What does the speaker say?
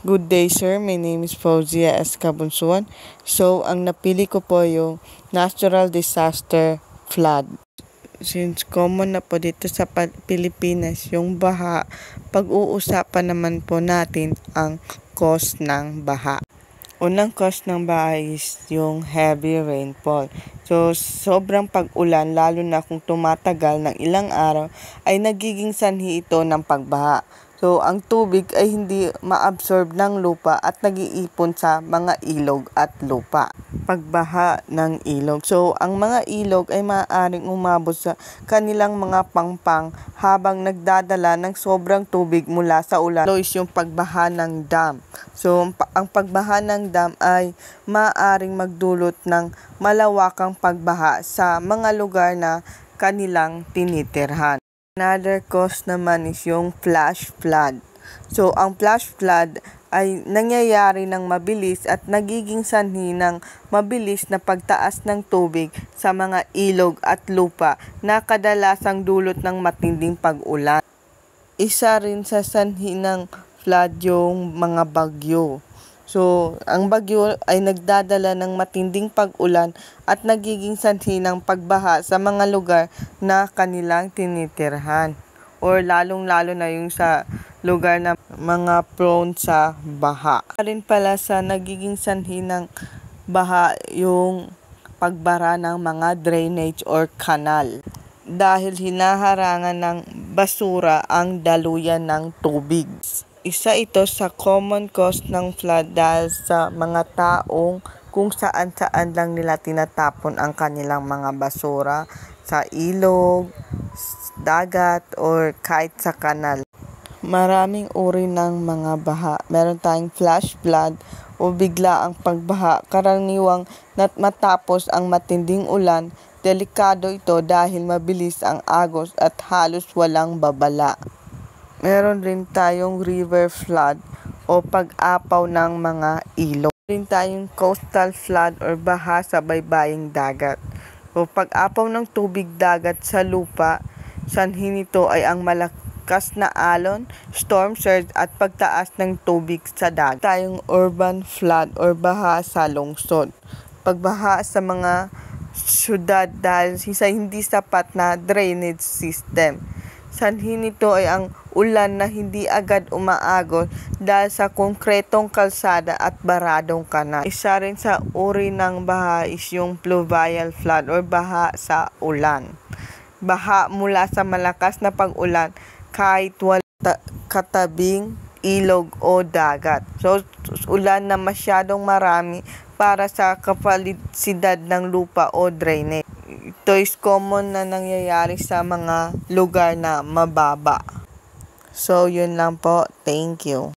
Good day, sir. My name is Fauzia S. Cabunsuan. So, ang napili ko po yung natural disaster flood. Since common na po dito sa Pilipinas yung baha, pag-uusapan naman po natin ang cause ng baha. Unang cause ng baha is yung heavy rainfall. So, sobrang pag-ulan, lalo na kung tumatagal ng ilang araw, ay nagiging sanhi ito ng pagbaha. So, ang tubig ay hindi ma-absorb ng lupa at nag-iipon sa mga ilog at lupa. Pagbaha ng ilog. So, ang mga ilog ay maaaring umabot sa kanilang mga pangpang habang nagdadala ng sobrang tubig mula sa ulan. So, is yung pagbaha ng dam. So, ang pagbaha ng dam ay maaaring magdulot ng malawakang pagbaha sa mga lugar na kanilang tinitirhan. Another cause naman is yung flash flood. So, ang flash flood ay nangyayari ng mabilis at nagiging sanhi ng mabilis na pagtaas ng tubig sa mga ilog at lupa na kadalasang dulot ng matinding pag-ulan. Isa rin sa sanhi ng flood yung mga bagyo. So, ang bagyo ay nagdadala ng matinding pag-ulan at nagiging sanhi ng pagbaha sa mga lugar na kanilang tinitirhan. Or lalong-lalo na yung sa lugar na mga prone sa baha. Rin pala sa nagiging sanhi ng baha yung pagbara ng mga drainage or kanal. Dahil hinaharangan ng basura ang daluyan ng tubig. Isa ito sa common cause ng flood dahil sa mga taong kung saan-saan lang nila tinatapon ang kanilang mga basura sa ilog, dagat, or kahit sa kanal. Maraming uri ng mga baha. Meron tayong flash flood o biglaang pagbaha. Karaniwang matapos ang matinding ulan, delikado ito dahil mabilis ang agos at halos walang babala. Meron rin tayong river flood o pag-apaw ng mga ilog. Meron rin tayong coastal flood or baha sa baybaying dagat. O pag-apaw ng tubig dagat sa lupa, sanhi nito ay ang malakas na alon, storm surge at pagtaas ng tubig sa dagat. Tayong urban flood or baha sa lungsod. Pagbaha sa mga syudad dahil sa hindi sapat na drainage system. Sanhi nito ay ang ulan na hindi agad umaagos dahil sa konkretong kalsada at baradong kanal. Isa rin sa uri ng baha is yung pluvial flood or baha sa ulan. Baha mula sa malakas na pag-ulan kahit wala katabing ilog o dagat. So, ulan na masyadong marami para sa kapalisidad ng lupa o drainage. Ito is common na nangyayari sa mga lugar na mababa. So, yun lang po. Thank you.